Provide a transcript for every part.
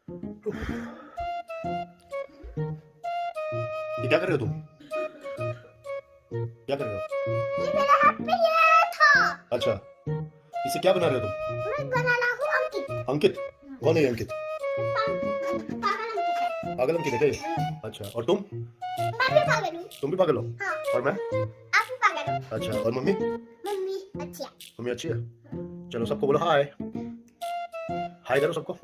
ये क्या कर रहे हो तुम? क्या कर रहे हो? ये मेरे हाथ में ये था। अच्छा, इसे क्या बना रहे हो तुम? मैं बना रहा हूँ अंकित। अंकित? कौन है ये अंकित? पागल अंकित है। पागल अंकित है क्या ये? अच्छा, और तुम? मैं भी पागल हूँ। तुम भी पागल हो? हाँ। और मैं? आप भी पागल हो। अच्छा, और मम्मी? मम्मी अच्छी है। मम्मी अच्छी है? चलो सबको बोलो हाय। हाय करो सबको।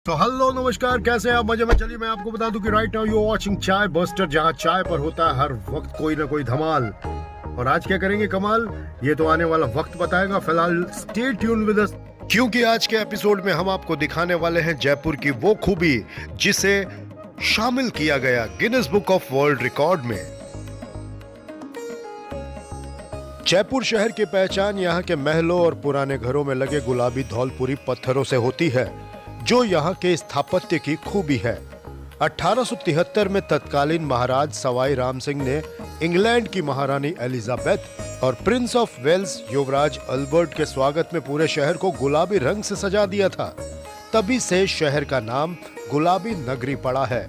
तो हेलो नमस्कार, कैसे हैं आप? मजे में? चलिए मैं आपको बता दूं कि राइट नाउ यू वाचिंग चाय बस्टर, जहां चाय पर होता है हर वक्त कोई ना कोई धमाल। और आज क्या करेंगे कमाल, ये तो आने वाला वक्त बताएगा। फिलहाल स्टे ट्यून विद अस, क्योंकि आज के एपिसोड में हम आपको दिखाने वाले हैं जयपुर की वो खूबी जिसे शामिल किया गया Guinness book of world record में। जयपुर शहर की पहचान यहाँ के महलों और पुराने घरों में लगे गुलाबी धौलपुरी पत्थरों से होती है, जो यहाँ के स्थापत्य की खूबी है। 1873 में तत्कालीन महाराज सवाई राम सिंह ने इंग्लैंड की महारानी एलिजाबेथ और प्रिंस ऑफ वेल्स युवराज अल्बर्ट के स्वागत में पूरे शहर को गुलाबी रंग से सजा दिया था। तभी से शहर का नाम गुलाबी नगरी पड़ा है।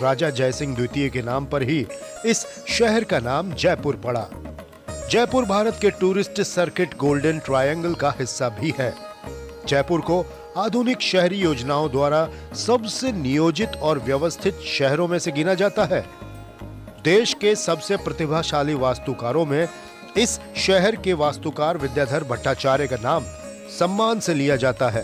राजा जयसिंह द्वितीय के नाम पर ही इस शहर का नाम जयपुर पड़ा। जयपुर भारत के टूरिस्ट सर्किट गोल्डन ट्रायंगल का हिस्सा भी है। जयपुर को आधुनिक शहरी योजनाओं द्वारा सबसे नियोजित और व्यवस्थित शहरों में से गिना जाता है। देश के सबसे प्रतिभाशाली वास्तुकारों में इस शहर के वास्तुकार विद्याधर भट्टाचार्य का नाम सम्मान से लिया जाता है।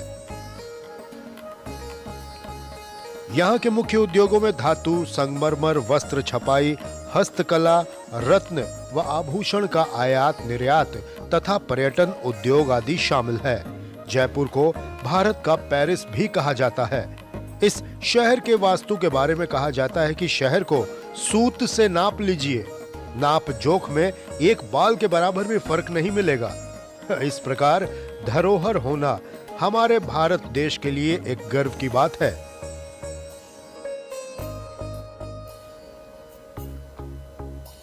यहाँ के मुख्य उद्योगों में धातु, संगमरमर, वस्त्र छपाई, हस्तकला, रत्न व आभूषण का आयात निर्यात तथा पर्यटन उद्योग आदि शामिल है। जयपुर को भारत का पेरिस भी कहा जाता है। इस शहर के वास्तु के बारे में कहा जाता है कि शहर को सूत से नाप लीजिए, नाप जोख में एक बाल के बराबर भी फर्क नहीं मिलेगा। इस प्रकार धरोहर होना हमारे भारत देश के लिए एक गर्व की बात है।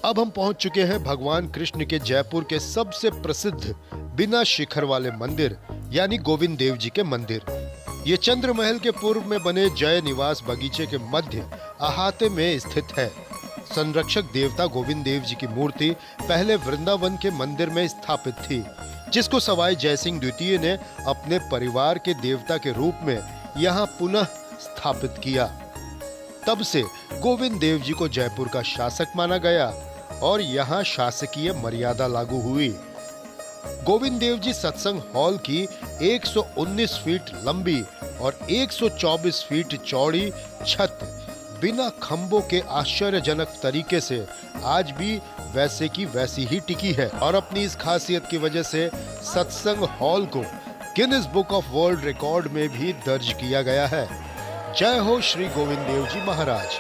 अब हम पहुंच चुके हैं भगवान कृष्ण के जयपुर के सबसे प्रसिद्ध बिना शिखर वाले मंदिर यानी गोविंद देव जी के मंदिर। ये चंद्र महल के पूर्व में बने जय निवास बगीचे के मध्य अहाते में स्थित है। संरक्षक देवता गोविंद देव जी की मूर्ति पहले वृंदावन के मंदिर में स्थापित थी, जिसको सवाई जयसिंह द्वितीय ने अपने परिवार के देवता के रूप में यहाँ पुनः स्थापित किया। तब से गोविंद देव जी को जयपुर का शासक माना गया और यहाँ शासकीय मर्यादा लागू हुई। गोविंद देव जी सत्संग हॉल की 119 फीट लंबी और 124 फीट चौड़ी छत बिना खंभों के आश्चर्यजनक तरीके से आज भी वैसे की वैसी ही टिकी है और अपनी इस खासियत की वजह से सत्संग हॉल को Guinness book of world record में भी दर्ज किया गया है। जय हो श्री गोविंद देव जी महाराज।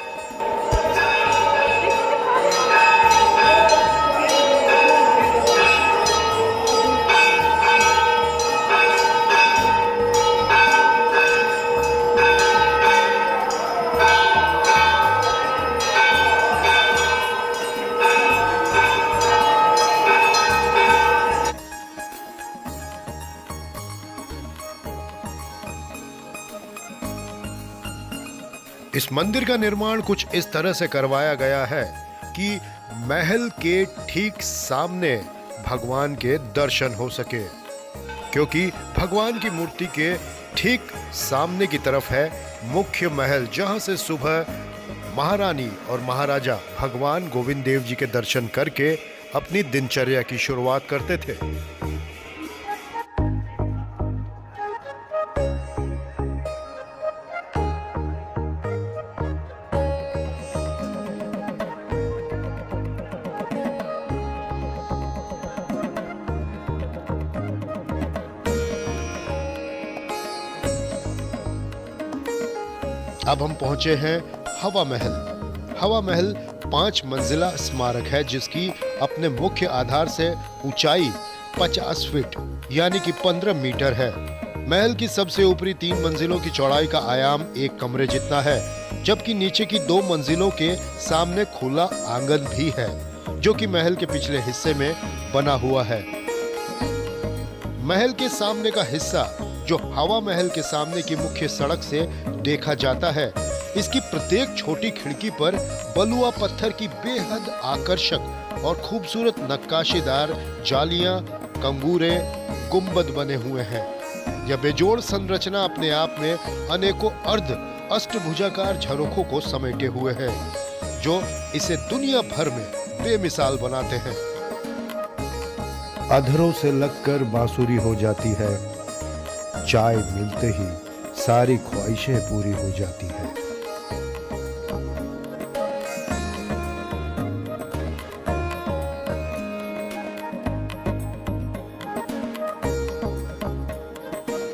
इस मंदिर का निर्माण कुछ इस तरह से करवाया गया है कि महल के ठीक सामने भगवान के दर्शन हो सके, क्योंकि भगवान की मूर्ति के ठीक सामने की तरफ है मुख्य महल, जहां से सुबह महारानी और महाराजा भगवान गोविंद देव जी के दर्शन करके अपनी दिनचर्या की शुरुआत करते थे। अब हम पहुंचे हैं हवा महल। हवा महल 5 मंजिला स्मारक है, जिसकी अपने मुख्य आधार से ऊंचाई 50 फीट यानी कि 15 मीटर है। महल की सबसे ऊपरी 3 मंजिलों की चौड़ाई का आयाम 1 कमरे जितना है, जबकि नीचे की 2 मंजिलों के सामने खुला आंगन भी है, जो कि महल के पिछले हिस्से में बना हुआ है। महल के सामने का हिस्सा, जो हवा महल के सामने की मुख्य सड़क से देखा जाता है, इसकी प्रत्येक छोटी खिड़की पर बलुआ पत्थर की बेहद आकर्षक और खूबसूरत नक्काशीदार जालियां, कंगूरे, गुंबद बने हुए हैं। यह बेजोड़ संरचना अपने आप में अनेकों अर्ध अष्टभुजाकार झरोखों को समेटे हुए है, जो इसे दुनिया भर में बेमिसाल बनाते हैं। अधरों से लगकर बांसुरी हो जाती है, चाय मिलते ही सारी ख्वाहिशें पूरी हो जाती है।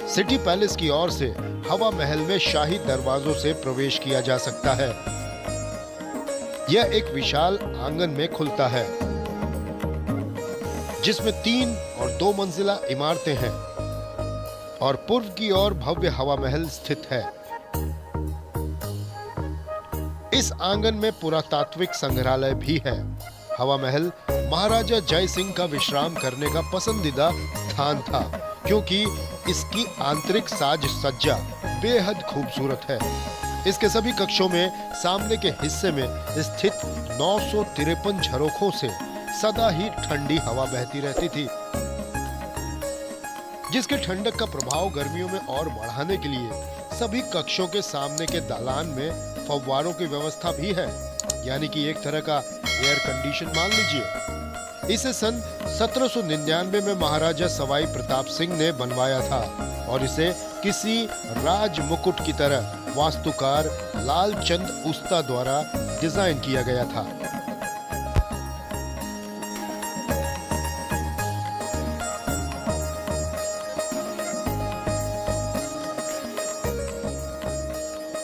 सिटी पैलेस की ओर से हवा महल में शाही दरवाजों से प्रवेश किया जा सकता है। यह एक विशाल आंगन में खुलता है, जिसमें 3 और 2 मंजिला इमारतें हैं और पूर्व की ओर भव्य हवा महल स्थित है। इस आंगन में पुरातात्विक संग्रहालय भी है। हवा महल महाराजा जय सिंह का विश्राम करने का पसंदीदा स्थान था, क्योंकि इसकी आंतरिक साज सज्जा बेहद खूबसूरत है। इसके सभी कक्षों में सामने के हिस्से में स्थित 953 झरोखों से सदा ही ठंडी हवा बहती रहती थी, जिसके ठंडक का प्रभाव गर्मियों में और बढ़ाने के लिए सभी कक्षों के सामने के दालान में फव्वारों की व्यवस्था भी है, यानी कि एक तरह का एयर कंडीशन मान लीजिए। इसे सन 1799 में महाराजा सवाई प्रताप सिंह ने बनवाया था और इसे किसी राज मुकुट की तरह वास्तुकार लालचंद उस्ता द्वारा डिजाइन किया गया था।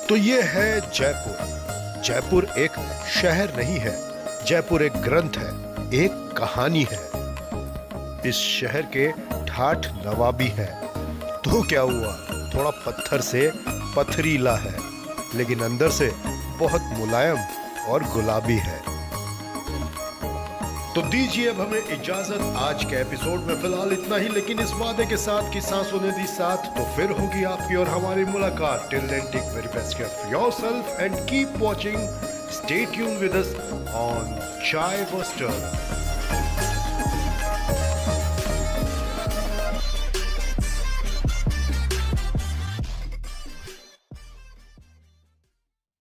तो ये है जयपुर। जयपुर एक शहर नहीं है, जयपुर एक ग्रंथ है, एक कहानी है। इस शहर के ठाठ नवाबी है, तो क्या हुआ, थोड़ा पत्थर से पथरीला है, लेकिन अंदर से बहुत मुलायम और गुलाबी है। तो दीजिए अब हमें इजाजत आज के एपिसोड में। फिलहाल इतना ही, लेकिन इस वादे के साथ कि सांसों ने दी साथ, तो फिर होगी आपकी और हमारी मुलाकात। Till then take very best care of yourself and keep watching. Stay tuned with us on chai buster.